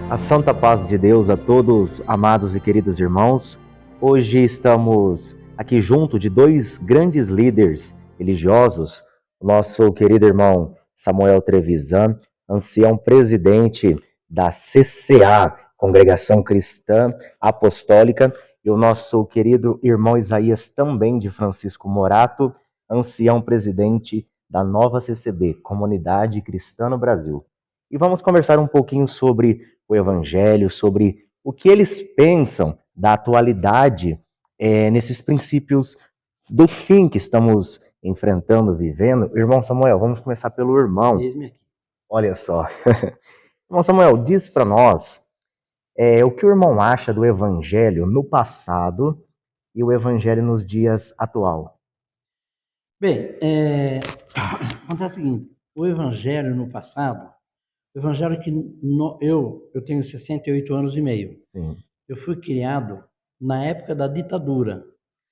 A santa paz de Deus a todos, amados e queridos irmãos. Hoje estamos aqui junto de dois grandes líderes religiosos, o nosso querido irmão Samuel Trevisan, ancião presidente da CCA, Congregação Cristã Apostólica, e o nosso querido irmão Isaías, também de Francisco Morato, ancião presidente da nova CCB, Comunidade Cristã no Brasil. E vamos conversar um pouquinho sobre o Evangelho, sobre o que eles pensam da atualidade nesses princípios do fim que estamos enfrentando, vivendo. Irmão Samuel, vamos começar pelo irmão. Olha só. Irmão Samuel, diz para nós o que o irmão acha do Evangelho no passado e o Evangelho nos dias atual. Bem, acontece o seguinte, o Evangelho no passado, o Evangelho que eu tenho 68 anos e meio. Sim. Eu fui criado na época da ditadura.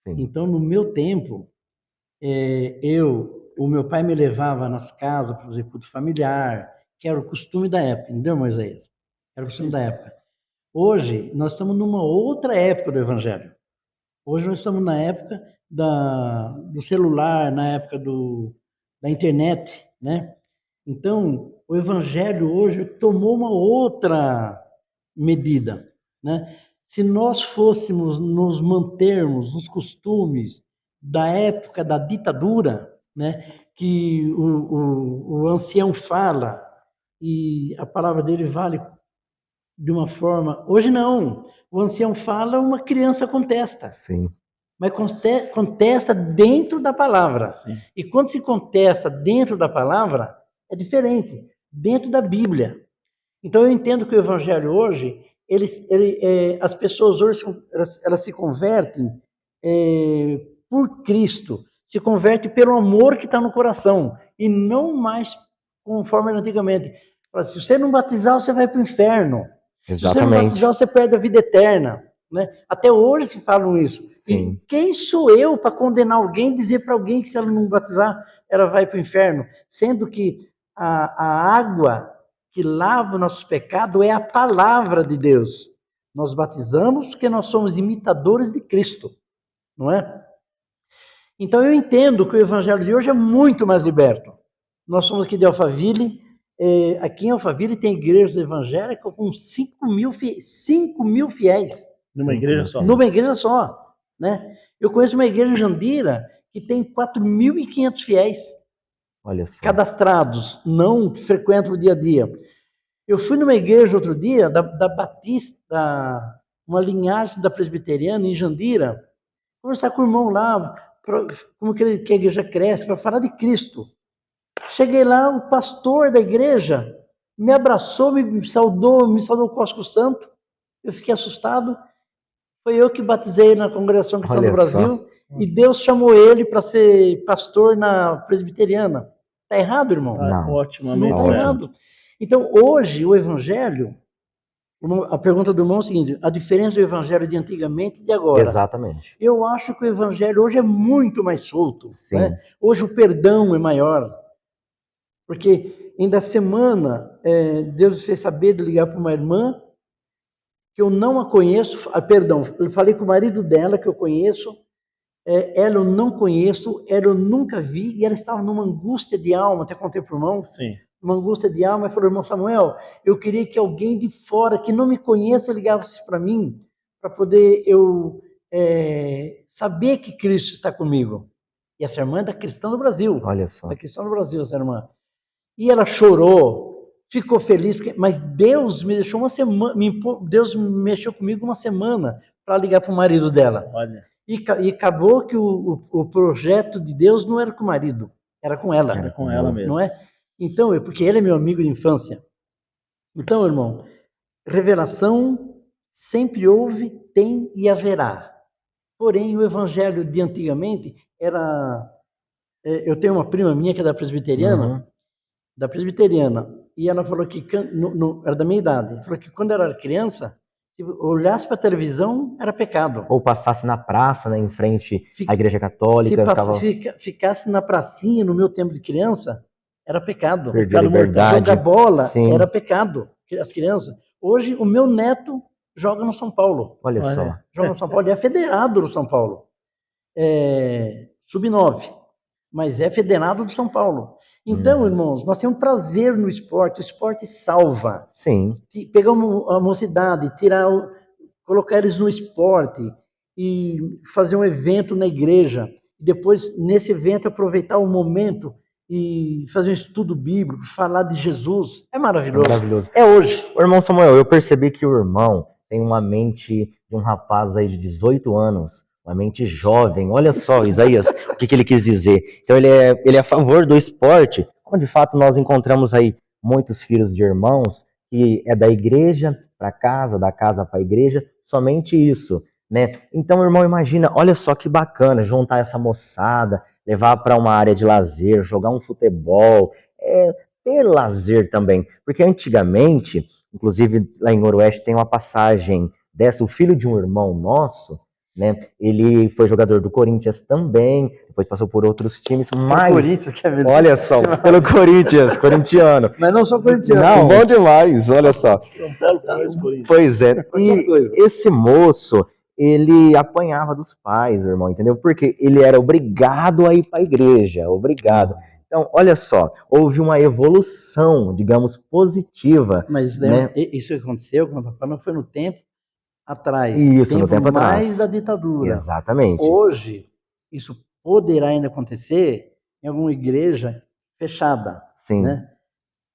Sim. Então, no meu tempo, o meu pai me levava nas casas para fazer culto familiar, que era o costume da época, entendeu, Moisés? Era o costume da época. Hoje, nós estamos numa outra época do Evangelho. Hoje nós estamos na época do celular, na época da internet, né? Então, o Evangelho hoje tomou uma outra medida, né? Se nós fôssemos nos mantermos nos costumes da época da ditadura, né? Que o ancião fala e a palavra dele vale de uma forma... Hoje não. O ancião fala, uma criança contesta. Sim. Mas contesta dentro da palavra. Sim. E quando se contesta dentro da palavra, é diferente, dentro da Bíblia. Então eu entendo que o Evangelho hoje, as pessoas hoje elas se convertem por Cristo, se convertem pelo amor que está no coração, e não mais conforme era antigamente. Se você não batizar, você vai para o inferno. Exatamente. Se você não batizar, você perde a vida eterna. Né? Até hoje se falam isso. Sim. E quem sou eu para condenar alguém, dizer para alguém que se ela não batizar, ela vai para o inferno? Sendo que a água que lava os nossos pecados é a palavra de Deus. Nós batizamos porque nós somos imitadores de Cristo, não é? Então eu entendo que o Evangelho de hoje é muito mais liberto. Nós somos aqui de Alphaville. Aqui em Alphaville tem igrejas evangélicas com 5 mil fiéis. Numa igreja só? Numa igreja só, né? Eu conheço uma igreja em Jandira que tem 4.500 fiéis. Olha só. Cadastrados, não frequentam o dia a dia. Eu fui numa igreja outro dia, da Batista, uma linhagem da presbiteriana em Jandira, conversar com o irmão lá, como que a igreja cresce, para falar de Cristo. Cheguei lá, o pastor da igreja me abraçou, me saudou com o Cosco Santo. Eu fiquei assustado. Foi eu que batizei na Congregação Cristã do Brasil. E Deus chamou ele para ser pastor na presbiteriana. Está errado, irmão? Não. Otimamente Não está errado. Então, hoje, o Evangelho, a pergunta do irmão é o seguinte, a diferença do Evangelho de antigamente e de agora. Exatamente. Eu acho que o Evangelho hoje é muito mais solto. Sim. Né? Hoje o perdão é maior. Porque ainda semana, Deus fez saber de ligar para uma irmã que eu não a conheço, eu falei com o marido dela que eu conheço, ela eu não conheço, ela eu nunca vi, e ela estava numa angústia de alma, até contei para o irmão, Sim. Uma angústia de alma, e falou, irmão Samuel, eu queria que alguém de fora, que não me conheça, ligasse para mim, para poder eu saber que Cristo está comigo. E essa irmã é da Cristã do Brasil. Olha só. Da Cristã do Brasil, essa irmã. E ela chorou, ficou feliz, mas Deus me deixou uma semana, Deus mexeu comigo uma semana para ligar para o marido dela. Olha. E acabou que o projeto de Deus não era com o marido, era com ela. Era com ela mesmo. Não é? Então, porque ele é meu amigo de infância. Então, irmão, revelação sempre houve, tem e haverá. Porém, o evangelho de antigamente era... Eu tenho uma prima minha que é da presbiteriana, e ela falou que, era da minha idade, falou que quando ela era criança, se olhasse para a televisão, era pecado. Ou passasse na praça, né, em frente à igreja católica. Se ficasse na pracinha, no meu tempo de criança, era pecado. Jogar bola, sim, era pecado, as crianças. Hoje, o meu neto joga no São Paulo. Olha só. Joga no São Paulo, ele é federado no São Paulo. Sub-9, mas é federado do São Paulo. Então, irmãos, nós temos prazer no esporte, o esporte salva. Sim. Pegar a mocidade, colocar eles no esporte e fazer um evento na igreja, depois, nesse evento, aproveitar o momento e fazer um estudo bíblico, falar de Jesus, é maravilhoso. É maravilhoso. É hoje. O irmão Samuel, eu percebi que o irmão tem uma mente de um rapaz aí de 18 anos, uma mente jovem. Olha só, Isaías, o que ele quis dizer. Então ele é a favor do esporte, como de fato nós encontramos aí muitos filhos de irmãos que é da igreja para casa, da casa para a igreja, somente isso, né? Então, irmão, imagina, olha só que bacana juntar essa moçada, levar para uma área de lazer, jogar um futebol, ter lazer também, porque antigamente, inclusive lá em Noroeste tem uma passagem dessa, o filho de um irmão nosso, né? Ele foi jogador do Corinthians também, depois passou por outros times, mas Corinthians, quer ver? olha só, pelo Corinthians, corintiano. Mas não só corintiano. Não, bom demais, olha só. São Paulo mais Corinthians. Pois é, e esse moço, ele apanhava dos pais, irmão, entendeu? Porque ele era obrigado a ir para a igreja, obrigado. Então, olha só, houve uma evolução, digamos, positiva. Mas né? Isso que aconteceu, como eu estou falando, foi no tempo atrás. Isso, no tempo atrás. Mais da ditadura. Exatamente. Hoje, isso poderá ainda acontecer em alguma igreja fechada. Sim. Né?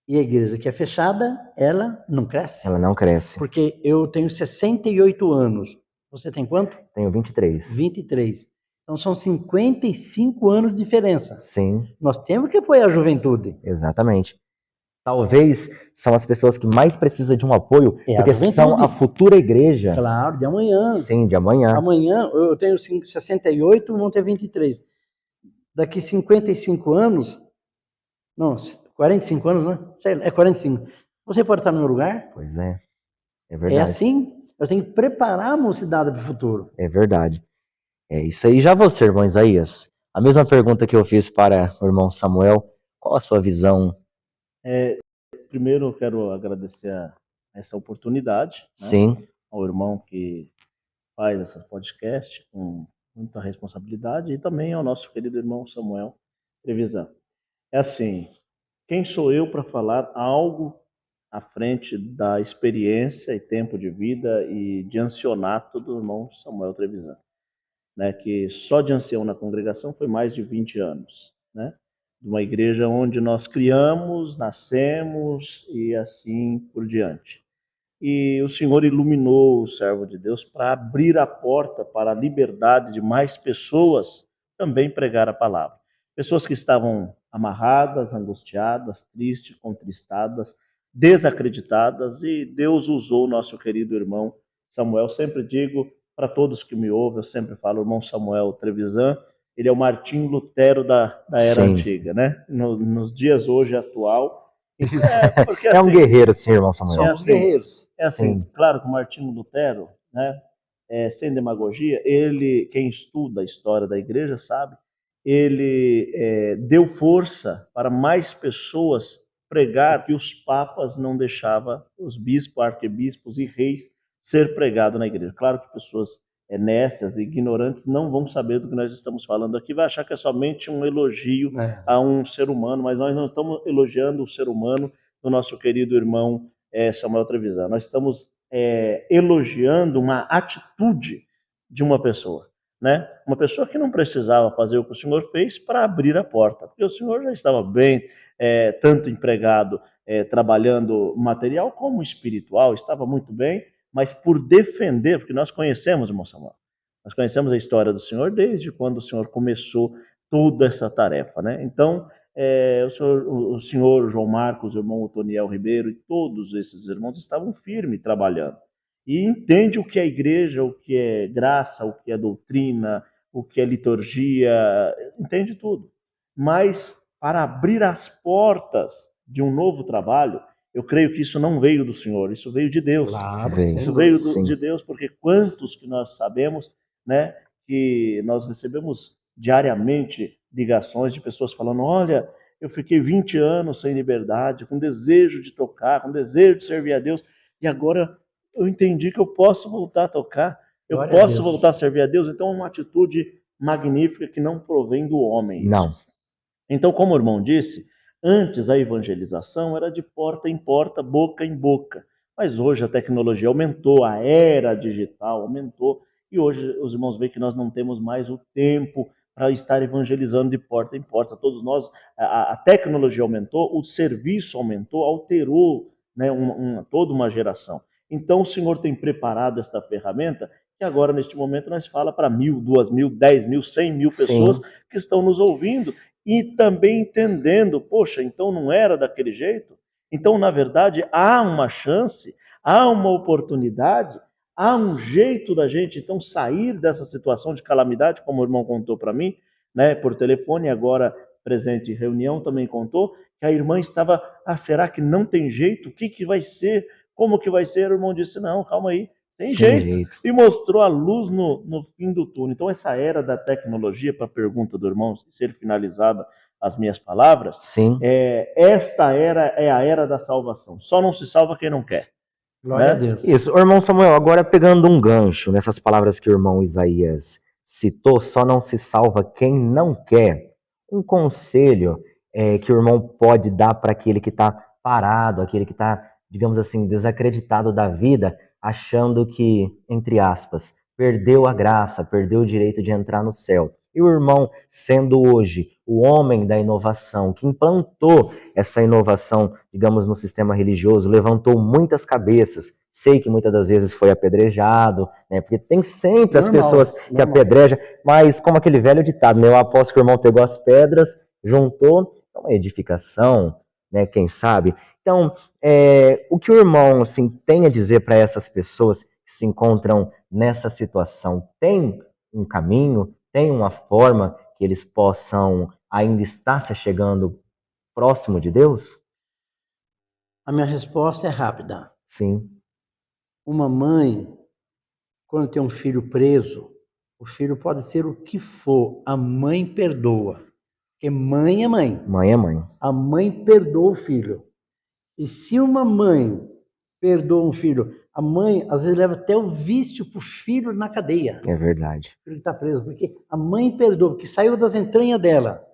E a igreja que é fechada, ela não cresce. Ela não cresce. Porque eu tenho 68 anos. Você tem quanto? Tenho 23. 23. Então são 55 anos de diferença. Sim. Nós temos que apoiar a juventude. Exatamente. Talvez são as pessoas que mais precisam de um apoio, porque juventude. são a futura igreja. Claro, de amanhã. Sim, de amanhã. Amanhã eu tenho 68, vão ter 23. Daqui 55 anos, não, 45 anos, né? É 45. Você pode estar no meu lugar? Pois é. É verdade. É assim, eu tenho que preparar a mocidade para o futuro. É verdade. É isso aí. Já você, irmão Isaías, a mesma pergunta que eu fiz para o irmão Samuel, qual a sua visão? Primeiro eu quero agradecer essa oportunidade, né, Sim. ao irmão que faz esse podcast com muita responsabilidade e também ao nosso querido irmão Samuel Trevisan. É assim, quem sou eu para falar algo à frente da experiência e tempo de vida e de ancianato do irmão Samuel Trevisan, né, que só de ancião na congregação foi mais de 20 anos, né? De uma igreja onde nós criamos, nascemos e assim por diante. E o Senhor iluminou o servo de Deus para abrir a porta para a liberdade de mais pessoas também pregar a palavra. Pessoas que estavam amarradas, angustiadas, tristes, contristadas, desacreditadas, e Deus usou o nosso querido irmão Samuel. Sempre digo para todos que me ouvem, eu sempre falo, o irmão Samuel Trevisan, ele é o Martinho Lutero da era Sim. antiga, né? Nos dias hoje atual. Porque, é um guerreiro, sim, irmão Samuel. Somos guerreiros. É assim, sim. Claro que o Martinho Lutero, né, sem demagogia, ele, quem estuda a história da igreja sabe, ele deu força para mais pessoas pregar, que os papas não deixavam os bispos, arquebispos e reis ser pregado na igreja. Claro que pessoas nécias e ignorantes não vão saber do que nós estamos falando aqui, vai achar que é somente um elogio a um ser humano, mas nós não estamos elogiando o ser humano do nosso querido irmão Samuel Trevisan. Nós estamos elogiando uma atitude de uma pessoa, né? Uma pessoa que não precisava fazer o que o Senhor fez para abrir a porta, porque o Senhor já estava bem, tanto empregado, trabalhando material como espiritual, estava muito bem, mas por defender, porque nós conhecemos, irmão Samuel, nós conhecemos a história do Senhor desde quando o Senhor começou toda essa tarefa, né? Então, o senhor João Marcos, o irmão Otoniel Ribeiro e todos esses irmãos estavam firmes trabalhando. E entende o que é igreja, o que é graça, o que é doutrina, o que é liturgia, entende tudo. Mas para abrir as portas de um novo trabalho, eu creio que isso não veio do Senhor, isso veio de Deus. Claro, isso veio de Deus, porque quantos que nós sabemos, né, que nós recebemos diariamente ligações de pessoas falando, olha, eu fiquei 20 anos sem liberdade, com desejo de tocar, com desejo de servir a Deus, e agora eu entendi que eu posso voltar a tocar, eu Glória a posso Deus. voltar a servir a Deus. Então é uma atitude magnífica que não provém do homem. Isso. Não. Então, como o irmão disse, antes a evangelização era de porta em porta, boca em boca. Mas hoje a tecnologia aumentou, a era digital aumentou, e hoje os irmãos veem que nós não temos mais o tempo para estar evangelizando de porta em porta. Todos nós, a tecnologia aumentou, o serviço aumentou, alterou, né, toda uma geração. Então o Senhor tem preparado esta ferramenta que agora, neste momento, nós fala para 1.000, 2.000, 10.000, 100.000 pessoas Sim. que estão nos ouvindo e também entendendo, poxa, então não era daquele jeito? Então, na verdade, há uma chance, há uma oportunidade, há um jeito da gente, então, sair dessa situação de calamidade, como o irmão contou para mim, né, por telefone, agora presente em reunião também contou, que a irmã estava, será que não tem jeito? O que vai ser? Como que vai ser? O irmão disse, não, calma aí, tem jeito. E mostrou a luz no fim do túnel. Então, essa era da tecnologia, para a pergunta do irmão ser finalizada as minhas palavras, Sim. Esta era é a era da salvação. Só não se salva quem não quer. Glória né? a Deus. Isso. O irmão Samuel, agora pegando um gancho nessas palavras que o irmão Isaías citou, só não se salva quem não quer. Um conselho que o irmão pode dar para aquele que está parado, aquele que está, digamos assim, desacreditado da vida, achando que, entre aspas, perdeu a graça, perdeu o direito de entrar no céu. E o irmão, sendo hoje o homem da inovação, que implantou essa inovação, digamos, no sistema religioso, levantou muitas cabeças. Sei que muitas das vezes foi apedrejado, né? Porque tem sempre as pessoas que apedrejam, mas como aquele velho ditado, né? Eu aposto que o irmão pegou as pedras, juntou, é uma edificação, né? Quem sabe? Então, o que o irmão assim, tem a dizer para essas pessoas que se encontram nessa situação? Tem um caminho, tem uma forma que eles possam ainda estar se chegando próximo de Deus? A minha resposta é rápida. Sim. Uma mãe, quando tem um filho preso, o filho pode ser o que for, a mãe perdoa. Porque mãe é mãe. Mãe é mãe. A mãe perdoa o filho. E se uma mãe perdoa um filho, a mãe às vezes leva até o vício para o filho na cadeia. É verdade. O filho está preso, porque a mãe perdoa, porque saiu das entranhas dela.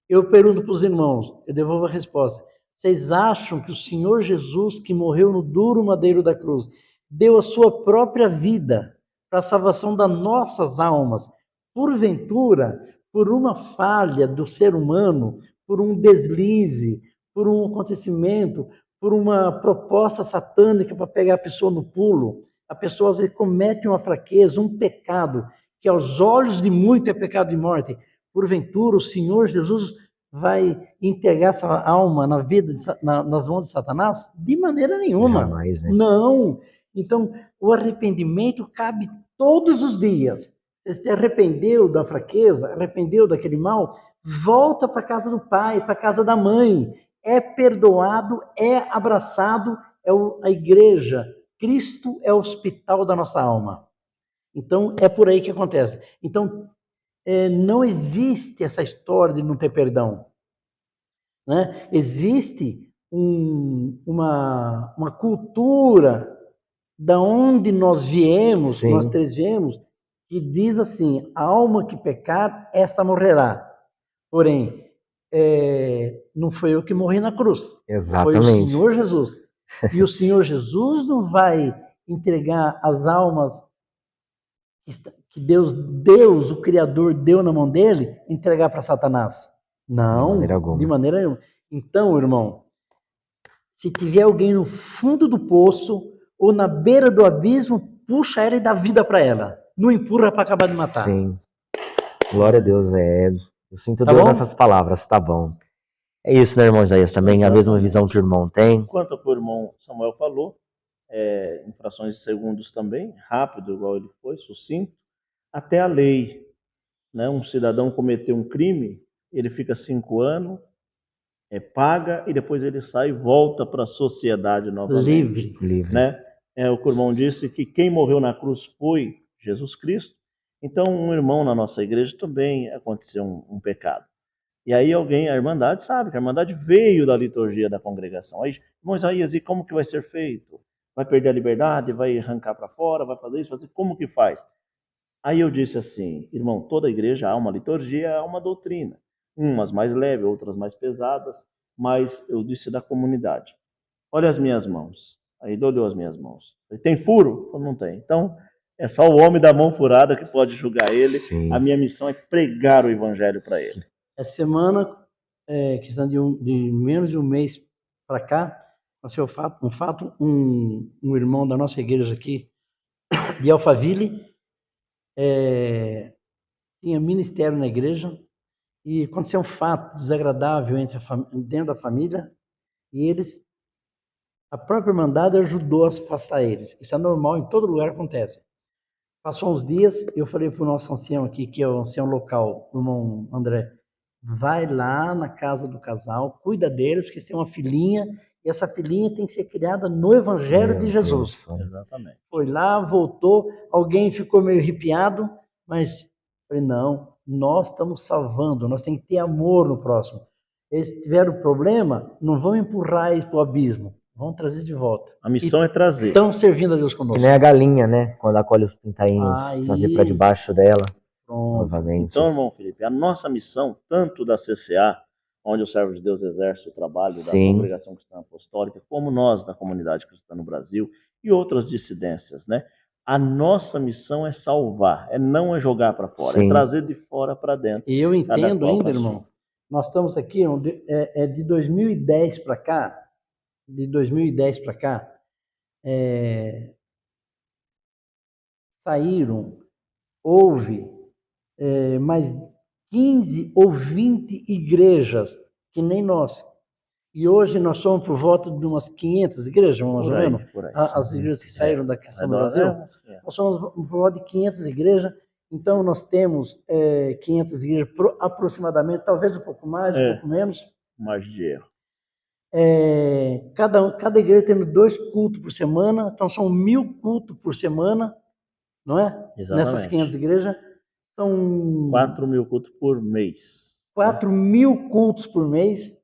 Eu pergunto para os irmãos, eu devolvo a resposta. Vocês acham que o Senhor Jesus, que morreu no duro madeiro da cruz, deu a sua própria vida para a salvação das nossas almas, porventura, por uma falha do ser humano, por um deslize, por um acontecimento, por uma proposta satânica para pegar a pessoa no pulo, a pessoa às vezes comete uma fraqueza, um pecado, que aos olhos de muito é pecado de morte. Porventura, o Senhor Jesus vai entregar essa alma na vida nas mãos de Satanás? De maneira nenhuma. Jamais, né? Não. Então, o arrependimento cabe todos os dias. Você se arrependeu da fraqueza, arrependeu daquele mal, volta para a casa do pai, para a casa da mãe. É perdoado, é abraçado, a igreja. Cristo é o hospital da nossa alma. Então, é por aí que acontece. Então, não existe essa história de não ter perdão. Né? Existe uma cultura da onde nós viemos, Sim. nós três viemos, que diz assim, a alma que pecar, essa morrerá. Porém, não foi eu que morri na cruz. Exatamente. Foi o Senhor Jesus. E o Senhor Jesus não vai entregar as almas que Deus, o Criador, deu na mão dele, entregar para Satanás. Não, de maneira nenhuma. Então, irmão, se tiver alguém no fundo do poço ou na beira do abismo, puxa ela e dá vida para ela. Não empurra para acabar de matar. Sim. Glória a Deus. Eu sinto Tá Deus bom? nessas palavras, tá bom. É isso, né, irmão Isaías? Também Exatamente. a mesma visão que o irmão tem. Quanto ao irmão Samuel falou, em frações de segundos também, rápido, igual ele foi, sucinto, até a lei. Né? Um cidadão cometeu um crime, ele fica 5 anos, paga e depois ele sai e volta para a sociedade novamente. Livre. Né? O que o irmão disse que quem morreu na cruz foi Jesus Cristo. Então, um irmão na nossa igreja também aconteceu um pecado. E aí a Irmandade sabe que a Irmandade veio da liturgia da congregação. Aí, irmão Isaías, e como que vai ser feito? vai perder a liberdade, vai arrancar para fora, vai fazer isso, fazer como que faz? Aí eu disse assim, irmão, toda igreja há uma liturgia, há uma doutrina, umas mais leves, outras mais pesadas, mas eu disse da comunidade. Olha as minhas mãos. Aí ele olhou as minhas mãos. Tem furo? Eu não tem. Então, é só o homem da mão furada que pode julgar ele. Sim. A minha missão é pregar o evangelho para ele. Essa semana, questão de menos de um mês para cá, aconteceu um irmão da nossa igreja aqui, de Alphaville, tinha ministério na igreja, e aconteceu um fato desagradável dentro da família, e a própria Irmandade ajudou a afastar eles. Isso é normal, em todo lugar acontece. Passou uns dias, eu falei para o nosso ancião aqui, que é o ancião local, o irmão André, vai lá na casa do casal, cuida deles, porque eles têm uma filhinha, e essa filhinha tem que ser criada no Evangelho de Jesus. Exatamente. Foi lá, voltou, alguém ficou meio arrepiado, mas falei, não, nós estamos salvando, nós temos que ter amor no próximo. Eles tiveram problema, não vão empurrar eles para o abismo, vão trazer de volta. A missão é trazer. Estão servindo a Deus conosco. Que nem a galinha, né? Quando acolhe os pintainhos, trazer para debaixo dela. Novamente. Então, irmão Felipe, a nossa missão, tanto da CCA, onde o servo de Deus exerce o trabalho da Congregação Cristã Apostólica, como nós da comunidade cristã no Brasil e outras dissidências, né? A nossa missão é salvar, não é jogar para fora, é trazer de fora para dentro. E eu entendo ainda, irmão, nós estamos aqui, de 2010 para cá, houve mais 15 ou 20 igrejas, que nem nós. E hoje nós somos por volta de umas 500 igrejas, mais ou menos. As igrejas que saíram da questão do Brasil. Nós somos por volta de 500 igrejas. Então nós temos 500 igrejas aproximadamente, talvez um pouco mais, um pouco menos. Margem de erro. Cada igreja tendo 2 cultos por semana, então são 1000 cultos por semana, não é? Exatamente. Nessas 500 igrejas. São 4.000 cultos por mês. 4.000 cultos por mês,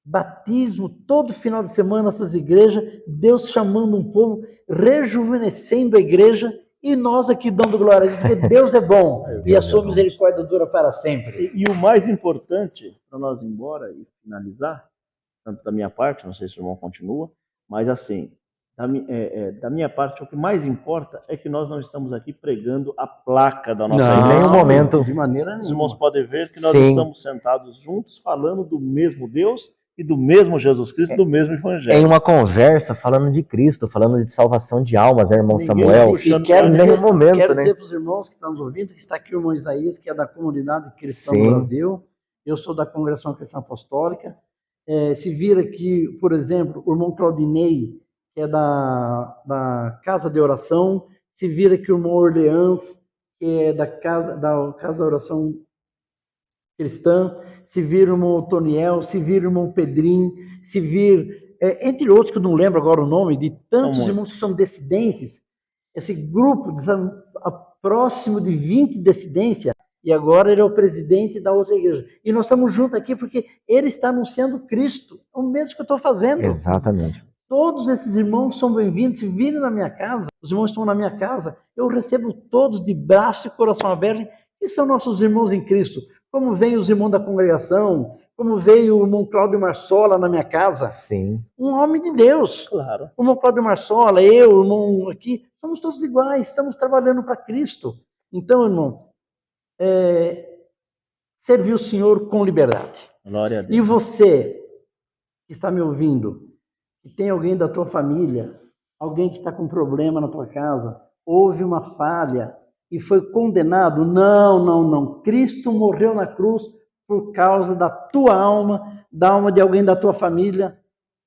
batismo todo final de semana nessas igrejas, Deus chamando um povo, rejuvenescendo a igreja, e nós aqui dando glória a Deus, porque Deus é bom e a sua misericórdia dura para sempre. E o mais importante, para nós ir embora e finalizar, tanto da minha parte, não sei se o irmão continua, mas assim, da minha parte, o que mais importa é que nós não estamos aqui pregando a placa da nossa igreja. Em nenhum momento. De maneira nenhuma. Os irmãos podem ver que nós estamos sentados juntos, falando do mesmo Deus e do mesmo Jesus Cristo, do mesmo Evangelho. Em uma conversa, falando de Cristo, falando de salvação de almas, né, irmão Samuel? Quero dizer para os irmãos que estão nos ouvindo, que está aqui o irmão Isaías, que é da comunidade cristã do Brasil. Eu sou da Congregação Cristã Apostólica. Se vir aqui, por exemplo, o irmão Claudinei, que é da Casa de Oração, se vira aqui o irmão Orleans, que é da Casa da Oração Cristã, se vira o irmão Toniel, se vira o irmão Pedrinho, se vir, entre outros que eu não lembro agora o nome, de tantos irmãos que são dissidentes, esse grupo próximo de 20 dissidências, e agora ele é o presidente da outra igreja. E nós estamos juntos aqui porque ele está anunciando Cristo, o mesmo que eu estou fazendo. Exatamente. Todos esses irmãos são bem-vindos, se virem na minha casa, os irmãos estão na minha casa, eu recebo todos de braço e coração aberto, que são nossos irmãos em Cristo. Como vem os irmãos da congregação, como veio o irmão Cláudio Marsola na minha casa. Sim. Um homem de Deus. Claro. O irmão Cláudio Marsola, eu, o irmão aqui, somos todos iguais, estamos trabalhando para Cristo. Então, irmão, servir o Senhor com liberdade. Glória a Deus. E você, que está me ouvindo, que tem alguém da tua família, alguém que está com problema na tua casa, houve uma falha e foi condenado, não. Cristo morreu na cruz por causa da tua alma, da alma de alguém da tua família,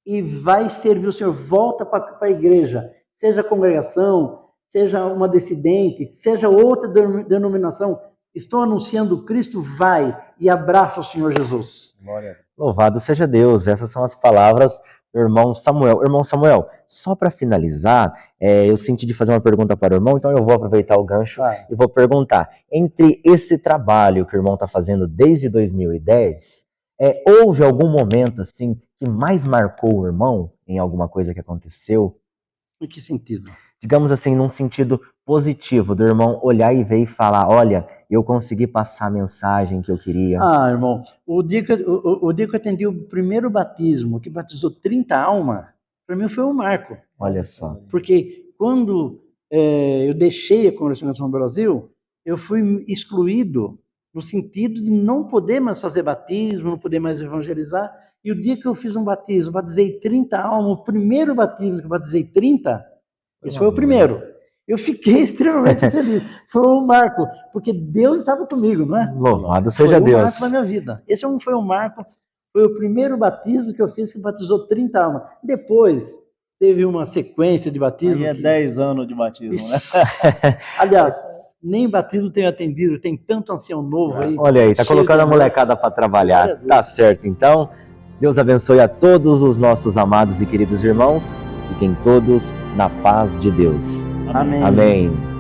e vai servir o Senhor. Volta para a igreja, seja congregação, seja uma dissidente, seja outra denominação, estou anunciando Cristo, vai e abraça o Senhor Jesus. Glória. Louvado seja Deus, essas são as palavras do irmão Samuel. Irmão Samuel, só para finalizar, eu senti de fazer uma pergunta para o irmão, então eu vou aproveitar o gancho e vou perguntar. Entre esse trabalho que o irmão está fazendo desde 2010, houve algum momento assim que mais marcou o irmão em alguma coisa que aconteceu? Em que sentido? Digamos assim, num sentido positivo, do irmão olhar e ver e falar, olha, eu consegui passar a mensagem que eu queria. Ah, irmão, o dia que eu atendi o primeiro batismo, que batizou 30 almas, para mim foi um marco. Olha só. Porque quando eu deixei a Congregação do Brasil, eu fui excluído no sentido de não poder mais fazer batismo, não poder mais evangelizar. E o dia que eu fiz um batismo, batizei 30 almas, o primeiro batismo que eu batizei 30, esse foi o primeiro. Eu fiquei extremamente feliz. Foi um marco, porque Deus estava comigo, não é? Louvado seja Deus. Foi um marco na minha vida. Esse foi um marco, foi o primeiro batismo que eu fiz que batizou 30 almas. Depois, teve uma sequência de batismo. Aí é 10 anos de batismo, né? Aliás, nem batismo tenho atendido, tem tanto ancião novo aí. Olha aí, tá colocando a molecada para trabalhar. Tá certo, então. Deus abençoe a todos os nossos amados e queridos irmãos. Fiquem todos na paz de Deus. Amém. Amém.